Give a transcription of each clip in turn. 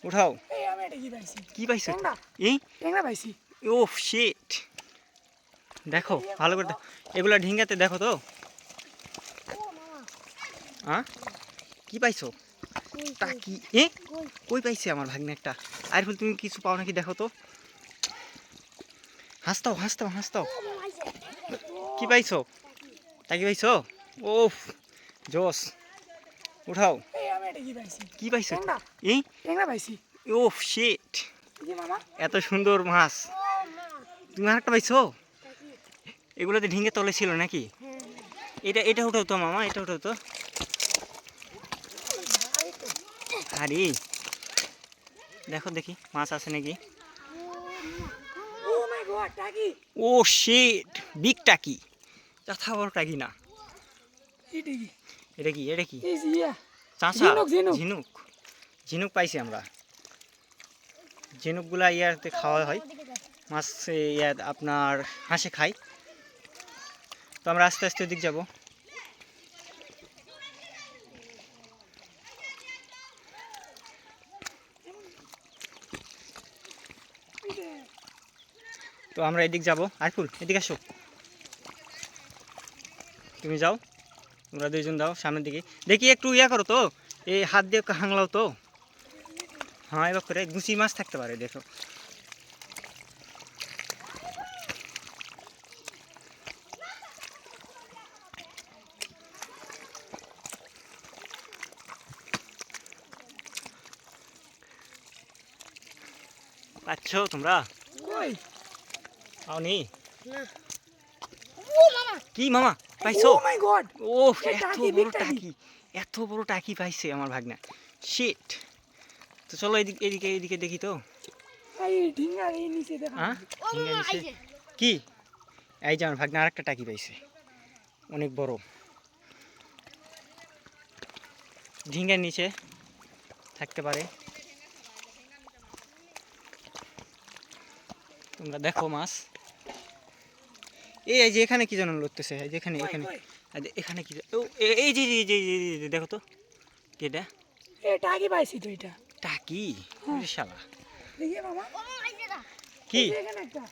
উঠাও। এই আমি এটা কি পাইছি? কি পাইছো? ট্যাংরা। এই ট্যাংরা পাইছি। ও শিট, দেখো ভালো করে এগুলা ঢিঙ্গাতে দেখো তো। হ্যাঁ কি পাইছো? টাকি। এ কই পাইছে আমার ভাগ্নে একটা। আরিফুল তুমি কিছু পাও নাকি দেখো তো। হাসতাও হাসতাও হাসতাও। কি পাইছো? টাকি পাইছো? ওফ জোস, উঠাও। এই আমি এটা কি পাইছি? কি পাইছো? ট্যাংরা। এই ট্যাংরা পাইছি। ওফ শিট, কি মামা? এত সুন্দর মাছ। তুমি আরেকটা পাইছো? এগুলোতে ঢিঙ্গে তলে ছিল নাকি? এটা এটা উঠাও তো মামা, এটা উঠাও তো। আরে দেখো দেখি মাছ আছে নাকি। ও মাই গড, টাকি। ও শিট, বিগ টাকি। যথা বড় টাকি না। এটা কি? এটা কি? এটা কি? এই যে ইয়া। চাঁচা। ঝিনুক, ঝিনুক। ঝিনুক। ঝিনুক পাইছি আমরা। ঝিনুকগুলা ইয়াতে খাওয়া হয়, মাছ ইয়া আপনার হাঁসে খায়। তো আমরা আস্তে আস্তে ওদিক যাব। তো আমরা এদিক যাব। আরিফুল এদিকে আসো, তুমি যাও, তোমরা দুইজন যাও সামনের দিকে। দেখি একটু ইয়া করো তো, এই হাত দিয়ে হাংলাও তো। হ্যাঁ এবার করে গুচি মাছ থাকতে পারে দেখো। পাচ্ছ তোমরা? কই? আওনি? না। কি মামা পাইছো? ও মাই গড। ও এ এত টাকি, বড় big টাকি। টাকি, এত বড় টাকি পাইছে আমার ভাগনা। শিট। তো চলো এদিকে এদিকে এদিকে দেখি তো। এই ঢিঙ্গার এই নিচে দেখা। হ্যাঁ ঝিঙ্গা নিচে। কি? এই যে আমার ভাগনা আরেকটা টাকি পাইছে, অনেক বড়। ঝিঙ্গার নিচে থাকতে পারে। তোমরা দেখো মাছ। এই যে এখানে কি যেন লড়তেছে, এই যে এখানে এখানে এখানে কি এই যে এই যে এই যে দেখো তো কি এটা। এ টাকি পাইছি তো এটা। টাকি? শালা দেখি মামা। কি? এই যে এখানে একটা।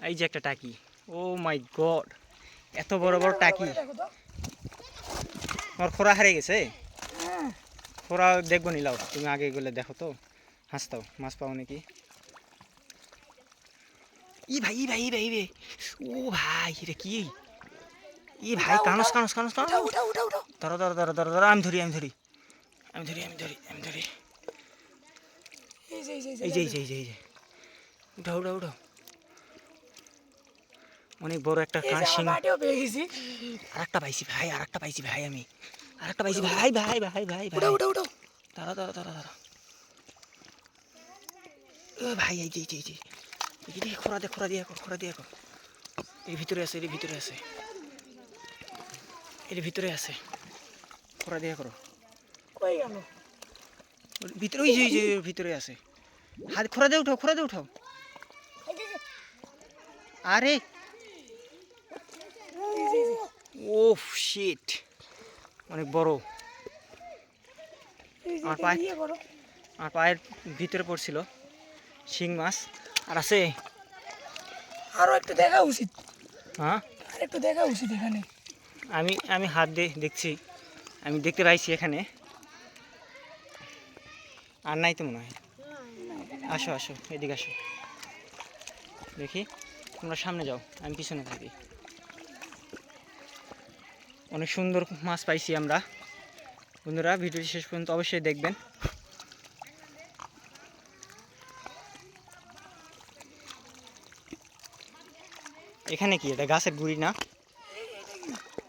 এই যে একটা টাকি। ও মাই গড, এত বড় বড় টাকি। দেখো তো। আমার খোরা হারিয়ে গেছে। হ্যাঁ। খোরা দেখবো নি, লাও তুমি আগে এগুলো দেখো তো। হাসতাও মাছ পাও নাকি। ই ভাই ই ভাই ই ভাই ই ভাই, ও ভাই এটা কি? ই ভাই কানস কানস কানস কানস। উঠাও উঠাও উঠাও উঠাও। ধরো ধরো ধরো ধরো ধরো, আমি ধরি আমি ধরি আমি ধরি আমি ধরি আমি ধরি। এই যে এই যে এই যে এই যে এই যে এই যে উঠাও উঠাও উঠাও। অনেক বড় একটা এই যে শিং। আমার বাটিও পেয়ে গেছি। আরেকটা পাইছি ভাই, আরেকটা পাইছি ভাই, আমি আরেকটা পাইছি ভাই ভাই ভাই ভাই ভাই। উঠাও উঠাও উঠাও। দাঁড়া দাঁড়া দাঁড়া দাঁড়া। ও ভাই এই যে এই যে এই যে এই যে খোরা দে খোরা দিয়ে কর খোরা দিয়ে কর। এর ভিতরে আছে, এর ভিতরে আছে, এর ভিতরে আছে। খোরা দিয়ে করো। কই গেল? ওর ভিতরে ওই যে ওই যে ওর ভিতরে আছে। হাত খোরা দিয়ে উঠাও, খোরা দিয়ে উঠাও। আরে ও শিট, অনেক বড়। এই যে আমার পায়ে ইয়ে করো। আমার পায়ের ভিতরে পড়ছিল শিং মাছ। আর আছে। আরো একটু দেখা উচিত। হ্যাঁ আর একটু দেখা উচিত এখানে। আমি আমি হাত দিয়ে দেখছি, আমি দেখতে পাইছি এখানে। আর নাই তো মনে হয়। আসো আসো এদিকে আসো, দেখি। তোমরা সামনে যাও, আমি পিছনে থাকি। অনেক সুন্দর মাছ পাইছি আমরা। বন্ধুরা ভিডিওটি শেষ পর্যন্ত অবশ্যই দেখবেন। এখানে কি এটা গাছের গুড়ি না?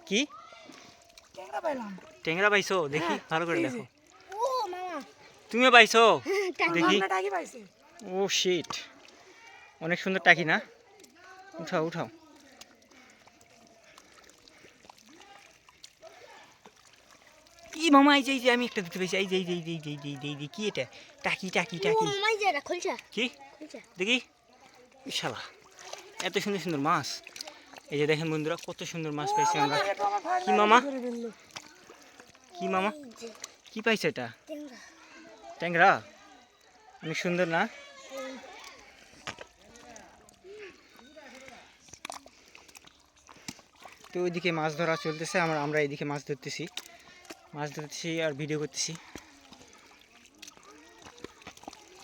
কি ট্যাংরা পাইলাম। ট্যাংরা পাইছো? দেখি হ্যাঁ, ভালো করে এই যে। দেখো। তুমিও পাইছো? দেখি। আমরা টাকি পাইছি। ও শিট, অনেক সুন্দর টাকি না? উঠাও উঠাও। ই মামা এই যে এই যে আমি একটা দেখতে পেয়েছি, এই যে এই যে এই যে এই যে এই যে এই যে এই যে কি এটা? টাকি টাকি টাকি। কি দেখি? শালা এত সুন্দর সুন্দর মাছ। এই যে দেখেন বন্ধুরা কত সুন্দর মাছ পাইছি আমরা। কি মামা? কি মামা কি পাইছে এটা? ট্যাংরা। অনেক সুন্দর না? তো ওইদিকে মাছ ধরা চলতেছে, আমরা এইদিকে মাছ ধরতেছি আর ভিডিও করতেছি।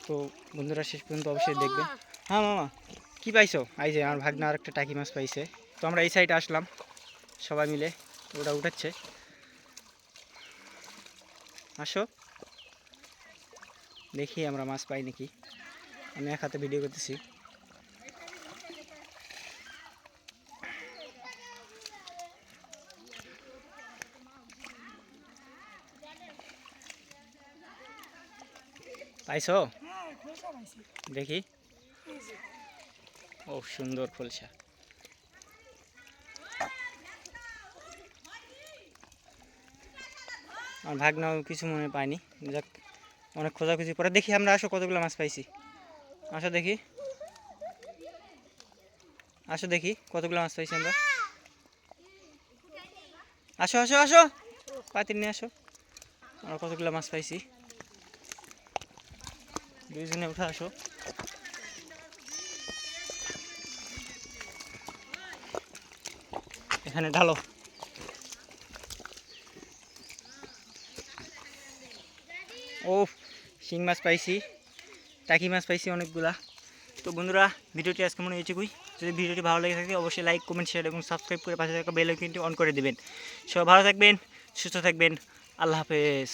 তো বন্ধুরা শেষ পর্যন্ত অবশ্যই দেখবেন। হ্যাঁ মামা, কি পাইছো? এই যে আমার ভাগ্না আর একটা টাকি মাছ পাইছে। তো আমরা এই সাইডে আসলাম সবাই মিলে, ওটা উঠাচ্ছে। আসো দেখি আমরা মাছ পাই নাকি। আমি এক হাতে ভিডিও করতেছি। পাইছো? হ্যাঁ খোলসা পাইছি। দেখি। এই যে। ও সুন্দর খোলসা। আমার ভাগনাও কিছু মনে পায়নি। যাক, অনেক খোঁজাখুঁজি পরে দেখি আমরা। আসো কতগুলো মাছ পাইছি। আসো দেখি, আসো দেখি কতগুলো মাছ পাইছি আমরা। আসো আসো আসো, পাতিল নিয়ে আসো। আমরা কতগুলো মাছ পাইছি। দুইজনে উঠে আসো। এখানে ঢালো। ও শিং মাছ পাইছি, টাকি মাছ পাইছি অনেকগুলা। তো বন্ধুরা ভিডিওটি আজকে মনে এইটুকুই। যদি ভিডিওটি ভালো লেগে থাকে অবশ্যই লাইক, কমেন্ট, শেয়ার এবং সাবস্ক্রাইব করে পাশে থাকা বেল আইকনটি অন করে দেবেন। সবাই ভালো থাকবেন, সুস্থ থাকবেন। আল্লাহ হাফেজ।